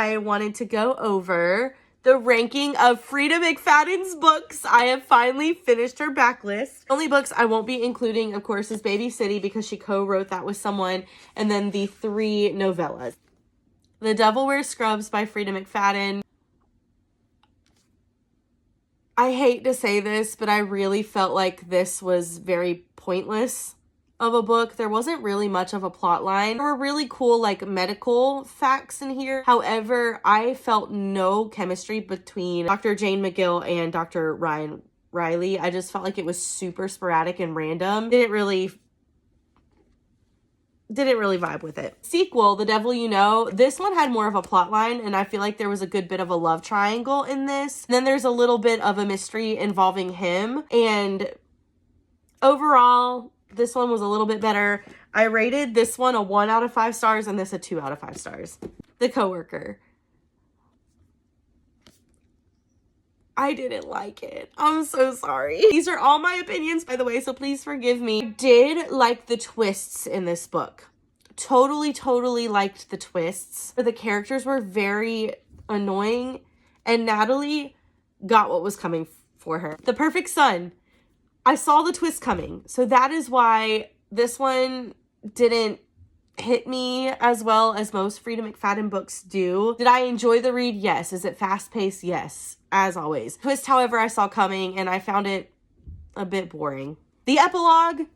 I wanted to go over the ranking of Freida McFadden's books. I have finally finished her backlist. The only books I won't be including, of course, is Baby City because she co-wrote that with someone, and then the 3 novellas. The Devil Wears Scrubs by Freida McFadden. I hate to say this, but I really felt like this was very pointless of a book. There wasn't really much of a plot line. There were really cool like medical facts in here. However, I felt no chemistry between Dr. Jane McGill and Dr. Ryan Riley. I just felt like it was super sporadic and random. Didn't really vibe with it. Sequel, The Devil You Know, this one had more of a plot line, and I feel like there was a good bit of a love triangle in this. And then there's a little bit of a mystery involving him, and overall, this one was a little bit better. I rated this one a 1 out of 5 stars and this a 2 out of 5 stars. The Coworker. I didn't like it. I'm so sorry. These are all my opinions, by the way, so please forgive me. I did like the twists in this book. Totally liked the twists. The characters were very annoying, and Natalie got what was coming for her. The Perfect Son. I saw the twist coming, so that is why this one didn't hit me as well as most Freida McFadden books do. Did I enjoy the read? Yes. Is it fast-paced? Yes, as always. Twist, however, I saw coming, and I found it a bit boring. The epilogue,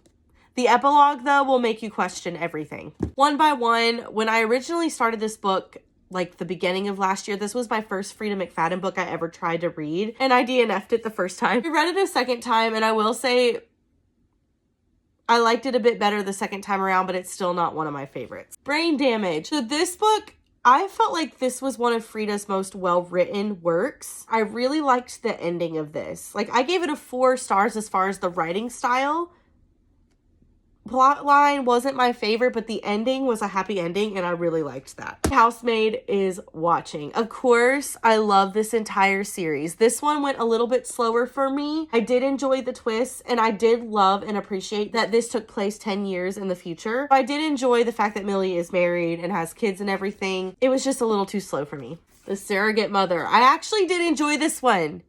though, will make you question everything. One by one, when I originally started this book, like the beginning of last year, this was my first Freida McFadden book I ever tried to read, and I DNF'd it the first time. I read it a second time, and I will say I liked it a bit better the second time around, but it's still not one of my favorites. Brain Damage. So this book, I felt like this was one of Freida's most well-written works. I really liked the ending of this. Like, I gave it a 4 stars as far as the writing style. Plot line wasn't my favorite, but the ending was a happy ending, and I really liked that. Housemaid is watching. Of course, I love this entire series. This one went a little bit slower for me. I did enjoy the twists, and I did love and appreciate that this took place 10 years in the future. I did enjoy the fact that Millie is married and has kids and everything. It was just a little too slow for me. The Surrogate Mother. I actually did enjoy this one.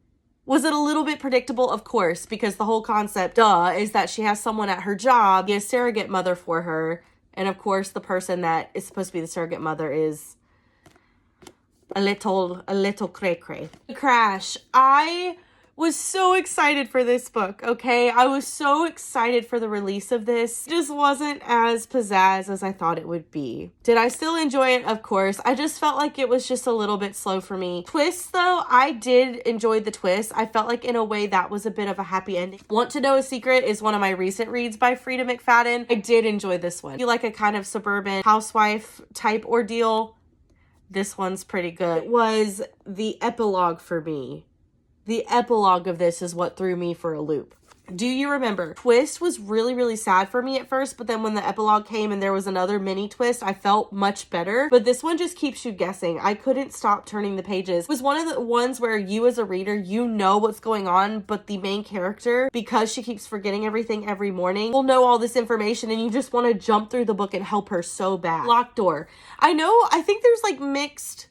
Was it a little bit predictable? Of course, because the whole concept, is that she has someone at her job, be a surrogate mother for her. And of course, the person that is supposed to be the surrogate mother is a little cray-cray. Crash. I was so excited for this book, okay? I was so excited for the release of this. It just wasn't as pizzazz as I thought it would be. Did I still enjoy it? Of course. I just felt like it was just a little bit slow for me. Twists, though, I did enjoy the twist. I felt like in a way that was a bit of a happy ending. Want to Know a Secret is one of my recent reads by Freida McFadden. I did enjoy this one. If you like a kind of suburban housewife type ordeal, this one's pretty good. It was the epilogue for me. The epilogue of this is what threw me for a loop. Do you remember? Twist was really sad for me at first, but then when the epilogue came and there was another mini twist, I felt much better. But this one just keeps you guessing. I couldn't stop turning the pages. It was one of the ones where you as a reader, you know what's going on, but the main character, because she keeps forgetting everything every morning, will know all this information and you just want to jump through the book and help her so bad. Locked Door. I think there's like mixed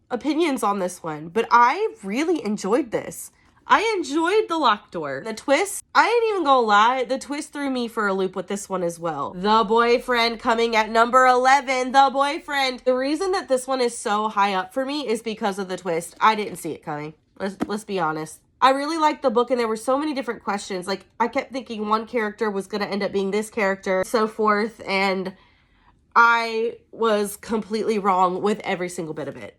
opinions on this one, but I really enjoyed this. I enjoyed The Locked Door. The twist, I ain't even gonna lie, the twist threw me for a loop with this one as well. The Boyfriend coming at number 11. The Boyfriend. The reason that this one is so high up for me is because of the twist. I didn't see it coming. Let's be honest. I really liked the book, and there were so many different questions. Like, I kept thinking one character was gonna end up being this character, so forth, and I was completely wrong with every single bit of it.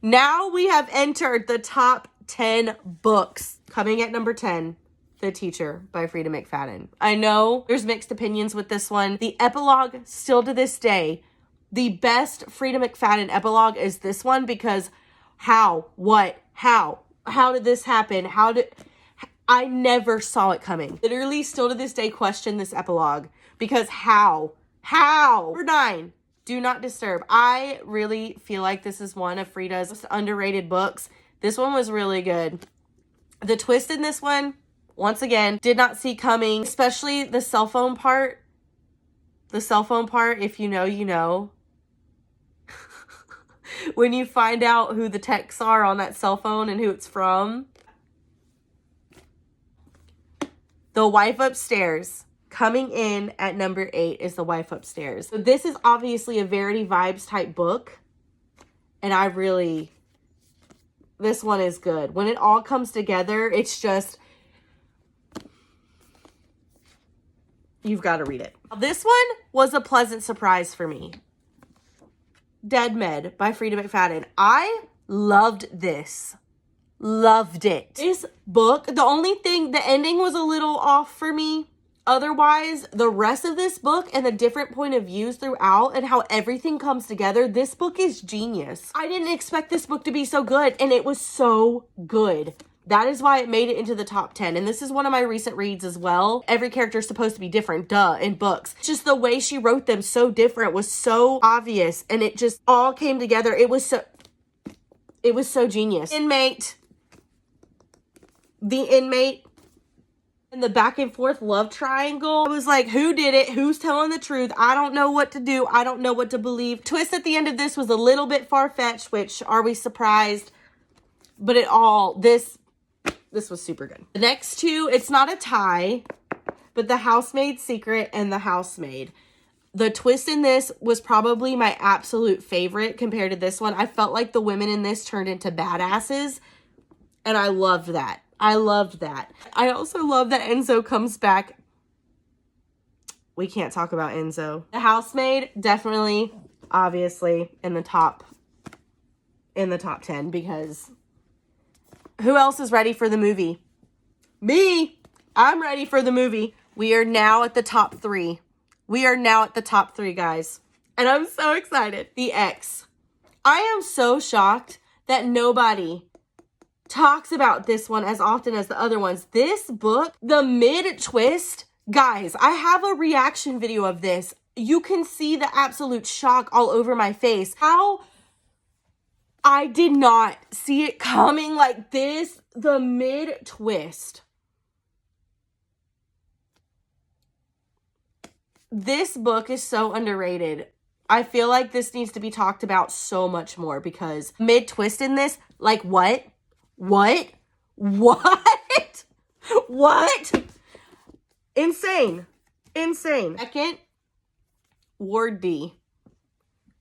Now we have entered the top 10 books. Coming at number 10, The Teacher by Freida McFadden. I know there's mixed opinions with this one. The epilogue, still to this day, the best Freida McFadden epilogue is this one, because how did this happen? I never saw it coming. Literally, still to this day, question this epilogue, because how? Number 9. Do Not Disturb. I really feel like this is one of Freida's most underrated books. This one was really good. The twist in this one, once again, did not see coming, especially the cell phone part. The cell phone part, if you know, you know. when you find out who the texts are on that cell phone and who it's from. The Wife Upstairs. Coming in at number 8 is The Wife Upstairs. So this is obviously a Verity Vibes type book. And this one is good. When it all comes together, it's just, you've got to read it. This one was a pleasant surprise for me. Dead Med by Freida McFadden. I loved this. Loved it. This book, the only thing, the ending was a little off for me. Otherwise, the rest of this book and the different point of views throughout and how everything comes together, this book is genius. I didn't expect this book to be so good, and it was so good. That is why it made it into the top 10. And this is one of my recent reads as well. Every character is supposed to be different, in books. Just the way she wrote them so different was so obvious, and it just all came together. It was so genius. The inmate. And the back and forth love triangle. I was like, who did it? Who's telling the truth? I don't know what to do. I don't know what to believe. Twist at the end of this was a little bit far-fetched, which, are we surprised? But this was super good. The next two, it's not a tie, but The Housemaid's Secret and The Housemaid. The twist in this was probably my absolute favorite compared to this one. I felt like the women in this turned into badasses, and I loved that. I loved that. I also love that Enzo comes back. We can't talk about Enzo. The Housemaid, definitely, obviously, in the top 10, because who else is ready for the movie? Me! I'm ready for the movie. We are now at the top 3. We are now at the top 3, guys. And I'm so excited. The X. I am so shocked that nobody talks about this one as often as the other ones. This book, the mid-twist, guys, I have a reaction video of this. You can see the absolute shock all over my face. How I did not see it coming like this. The mid-twist. This book is so underrated. I feel like this needs to be talked about so much more, because mid-twist in this, like what? What? Insane. Second, Ward D.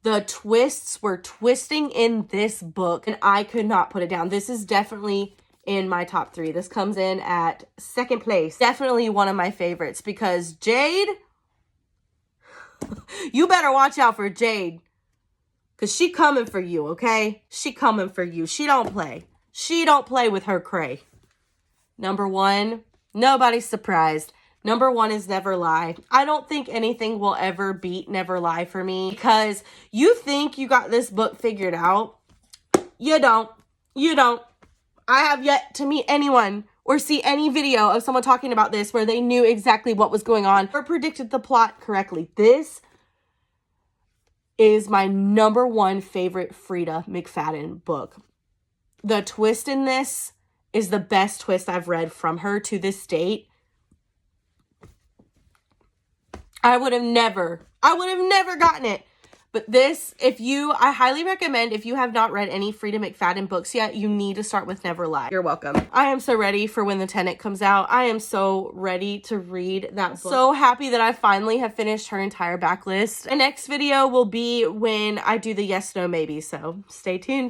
The twists were twisting in this book, and I could not put it down. This is definitely in my top 3. This comes in at second place. Definitely one of my favorites, because Jade, you better watch out for Jade, because she coming for you, okay? She coming for you. She don't play. She don't play with her cray. Number 1, nobody's surprised. Number 1 is Never Lie. I don't think anything will ever beat Never Lie for me, because you think you got this book figured out. You don't. You don't. I have yet to meet anyone or see any video of someone talking about this where they knew exactly what was going on or predicted the plot correctly. This is my number 1 favorite Freida McFadden book. The twist in this is the best twist I've read from her to this date. I would have never gotten it. But this, I highly recommend, if you have not read any Freida McFadden books yet, you need to start with Never Lie. You're welcome. I am so ready for when the Tenant comes out. I am so ready to read that book. So happy that I finally have finished her entire backlist. The next video will be when I do the yes, no, maybe. So stay tuned.